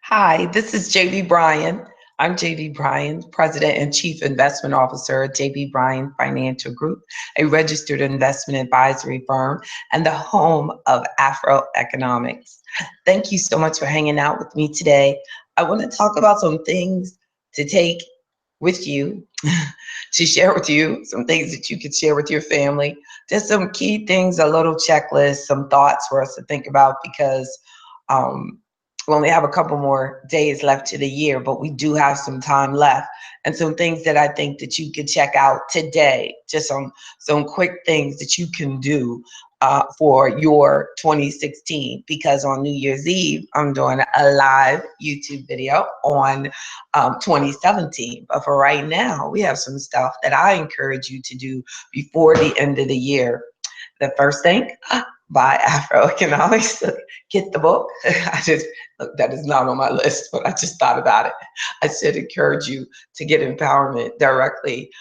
Hi, this is JB Bryan. I'm JB Bryan, President and Chief Investment Officer at JB Bryan Financial Group, a registered investment advisory firm and the home of AfroEconomics. Thank you so much for hanging out with me today. I want to talk about some things to take with you, to share with you, some things that you could share with your family. Just some key things, a little checklist, some thoughts for us to think about because um, we only have a couple more days left to the year, but we do have some time left and some things that I think that you could check out today. Just some quick things that you can do for your 2016, because on New Year's Eve, I'm doing a live YouTube video on 2017. But for right now, we have some stuff that I encourage you to do before the end of the year. The first thing, buy AfroEconomics. Get the book. Look, that is not on my list, but I just thought about it. I said encourage you to get empowerment directly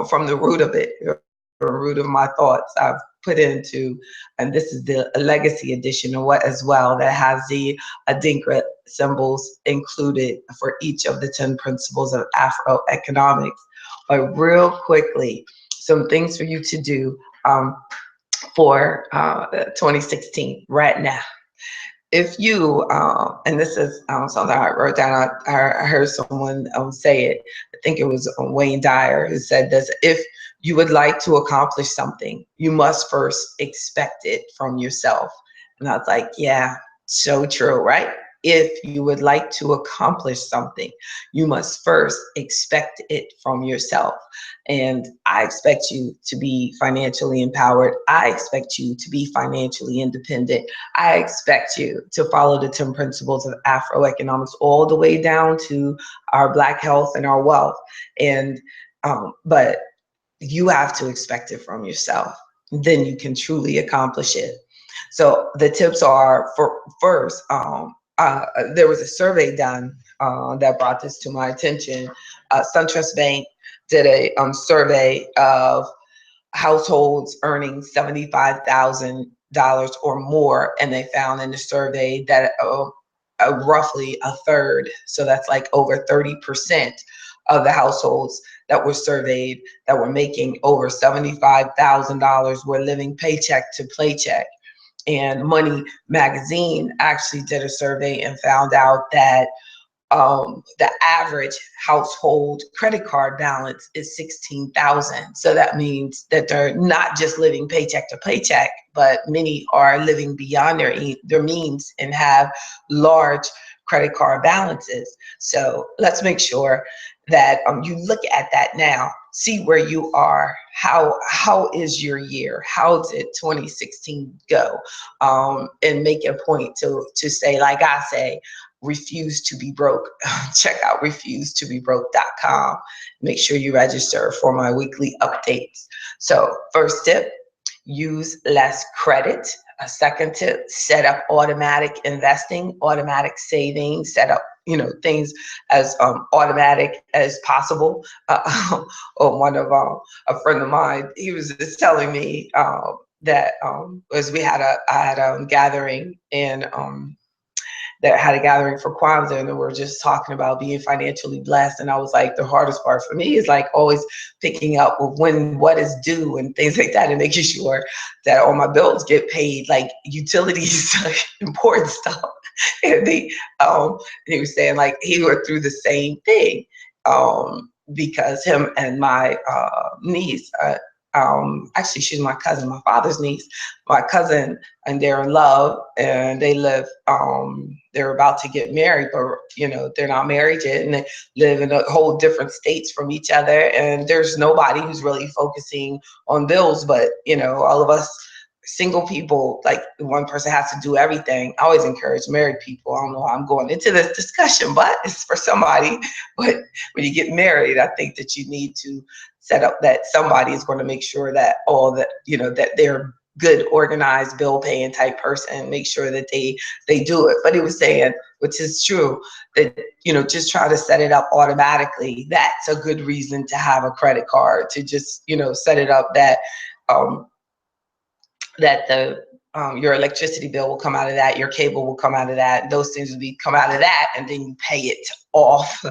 from the root of it, the root of my thoughts. I've put into, and this is the legacy edition of what as well, that has the Adinkra symbols included for each of the 10 principles of Afroeconomics. But real quickly, some things for you to do for 2016 right now. If you, and this is something I wrote down, I heard someone say it, I think it was Wayne Dyer who said this: if you would like to accomplish something, you must first expect it from yourself. And I was like, yeah, so true, right? If you would like to accomplish something, you must first expect it from yourself. And I expect you to be financially empowered. I expect you to be financially independent. I expect you to follow the 10 principles of Afroeconomics all the way down to our Black health and our wealth. And but you have to expect it from yourself. Then you can truly accomplish it. So the tips are, for first, there was a survey done that brought this to my attention. SunTrust Bank did a survey of households earning $75,000 or more, and they found in the survey that roughly a third, so that's like over 30% of the households that were surveyed that were making over $75,000 were living paycheck to paycheck. And Money Magazine actually did a survey and found out that the average household credit card balance is 16,000. So that means that they're not just living paycheck to paycheck, but many are living beyond their means and have large credit card balances. So let's make sure that you look at that now, see where you are. How is your year? How did 2016 go? And make a point to say, like I say, refuse to be broke. Check out refusetobebroke.com. Make sure you register for my weekly updates. So first tip, use less credit. A second tip, set up automatic investing, automatic savings, set up things as automatic as possible. Or one of a friend of mine, he was just telling me that was I had a gathering and that had a gathering for Kwanzaa, and we're just talking about being financially blessed. And I was like, the hardest part for me is like always picking up when what is due and things like that, and making sure that all my bills get paid, like utilities, like important stuff. And he was saying like he went through the same thing because him and my niece. Actually, she's my cousin, my father's niece, my cousin, and they're in love, and they live. They're about to get married, but they're not married yet, and they live in a whole different states from each other. And there's nobody who's really focusing on bills, but all of us single people, like one person has to do everything. I always encourage married people. I don't know how I'm going into this discussion, but it's for somebody. But when you get married, I think that you need to set up that somebody is going to make sure that that they're good, organized, bill paying type person, make sure that they do it. But he was saying, which is true, that just try to set it up automatically. That's a good reason to have a credit card, to just set it up that that the Your electricity bill will come out of that, your cable will come out of that, those things will come out of that, and then you pay it off.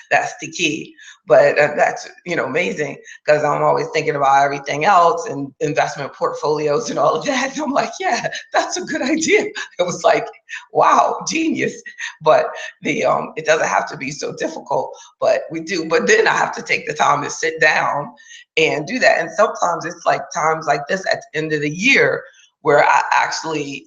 That's the key. But that's, amazing, because I'm always thinking about everything else and investment portfolios and all of that. And I'm like, yeah, that's a good idea. It was like, wow, genius. But it doesn't have to be so difficult, but we do. But then I have to take the time to sit down and do that. And sometimes it's like times like this at the end of the year where I actually,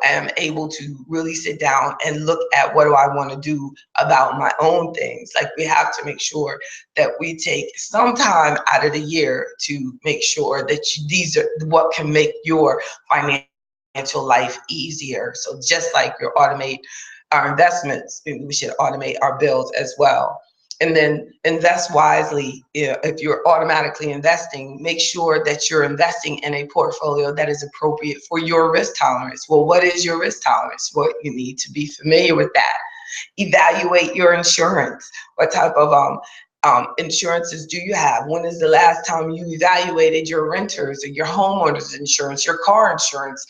am able to really sit down and look at what do I want to do about my own things. Like, we have to make sure that we take some time out of the year to make sure that these are what can make your financial life easier. So just like you automate our investments, we should automate our bills as well. And then invest wisely. If you're automatically investing, make sure that you're investing in a portfolio that is appropriate for your risk tolerance. Well, what is your risk tolerance? Well, you need to be familiar with that. Evaluate your insurance. What type of insurances do you have? When is the last time you evaluated your renters or your homeowners insurance, your car insurance?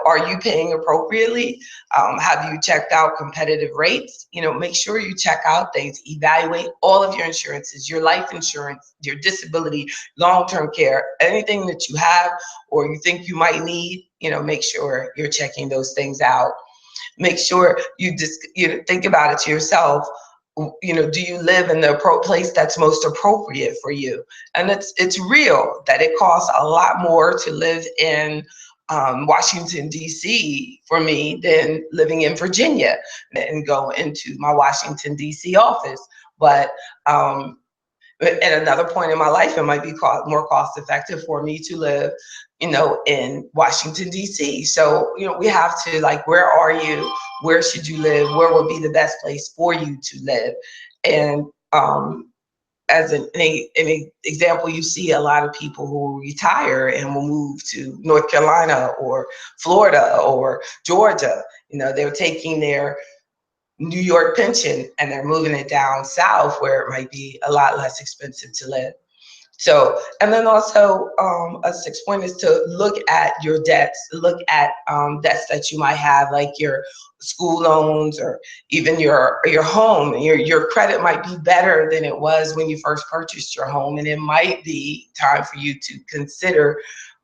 Are you paying appropriately? Have you checked out competitive rates? Make sure you check out things. Evaluate all of your insurances, your life insurance, your disability, long-term care, anything that you have or you think you might need. Make sure you're checking those things out. Make sure you just think about it to yourself. Do you live in the place that's most appropriate for you? And it's real that it costs a lot more to live in Washington, D.C. for me than living in Virginia and go into my Washington, D.C. office. But at another point in my life, it might be more cost effective for me to live, in Washington, D.C. So, we have to, like, where are you? Where should you live? Where would be the best place for you to live? And as an example, you see a lot of people who retire and will move to North Carolina or Florida or Georgia. They're taking their New York pension and they're moving it down south where it might be a lot less expensive to live. So, and then also a 6 point is to look at your debts, look at debts that you might have, like your school loans or even your home. Your credit might be better than it was when you first purchased your home, and it might be time for you to consider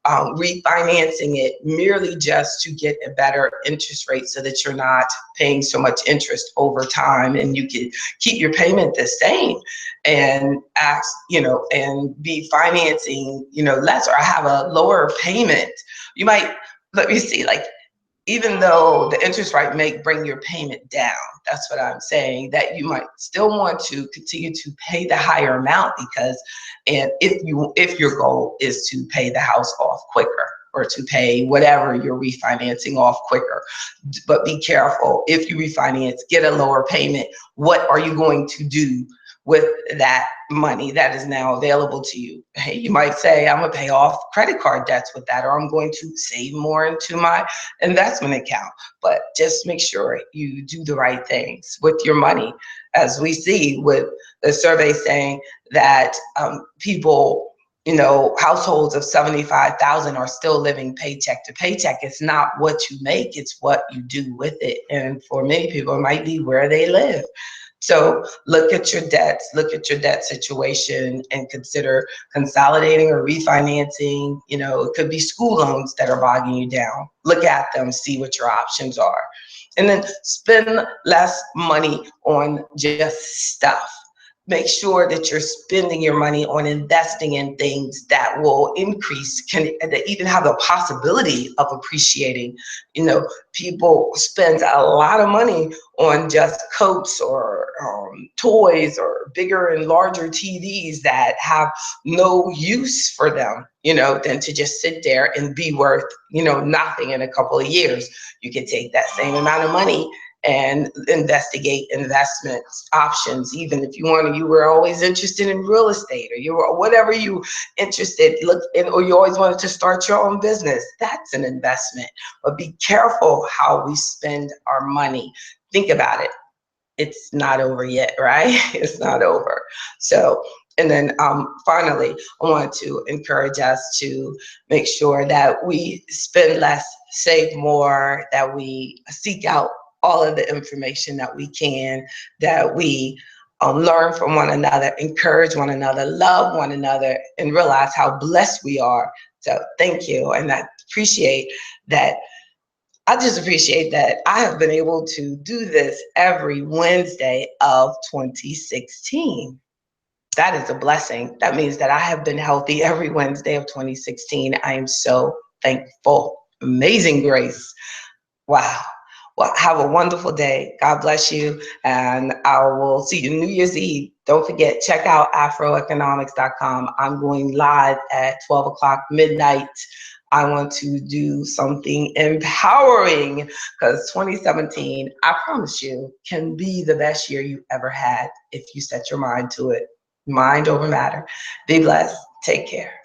refinancing it merely just to get a better interest rate so that you're not paying so much interest over time and you can keep your payment the same and and be financing, less or have a lower payment. You might, let me see, like, even though the interest rate may bring your payment down, that's what I'm saying, that you might still want to continue to pay the higher amount and if your goal is to pay the house off quicker or to pay whatever you're refinancing off quicker. But be careful, if you refinance, get a lower payment, what are you going to do with that money that is now available to you? Hey, you might say, I'm gonna pay off credit card debts with that, or I'm going to save more into my investment account. But just make sure you do the right things with your money. As we see with the survey saying that people, households of 75,000 are still living paycheck to paycheck. It's not what you make, it's what you do with it. And for many people, it might be where they live. So look at your debts, look at your debt situation and consider consolidating or refinancing. It could be school loans that are bogging you down. Look at them, see what your options are. And then spend less money on just stuff. Make sure that you're spending your money on investing in things that will increase, that even have the possibility of appreciating. People spend a lot of money on just coats or toys or bigger and larger TVs that have no use for them, than to just sit there and be worth, nothing in a couple of years. You can take that same amount of money and investigate investment options. Even if you were always interested in real estate, or you were whatever you interested, or you always wanted to start your own business, that's an investment. But be careful how we spend our money. Think about it. It's not over yet, right? It's not over. So, and then finally, I want to encourage us to make sure that we spend less save more, that we seek out all of the information that we can, that we learn from one another, encourage one another, love one another, and realize how blessed we are. So thank you. And I appreciate that. I just appreciate that I have been able to do this every Wednesday of 2016. That is a blessing. That means that I have been healthy every Wednesday of 2016. I am so thankful. Amazing grace. Wow. Well, have a wonderful day. God bless you. And I will see you New Year's Eve. Don't forget, check out AfroEconomics.com. I'm going live at 12 o'clock midnight. I want to do something empowering because 2017, I promise you, can be the best year you ever had if you set your mind to it. Mind over matter. Be blessed. Take care.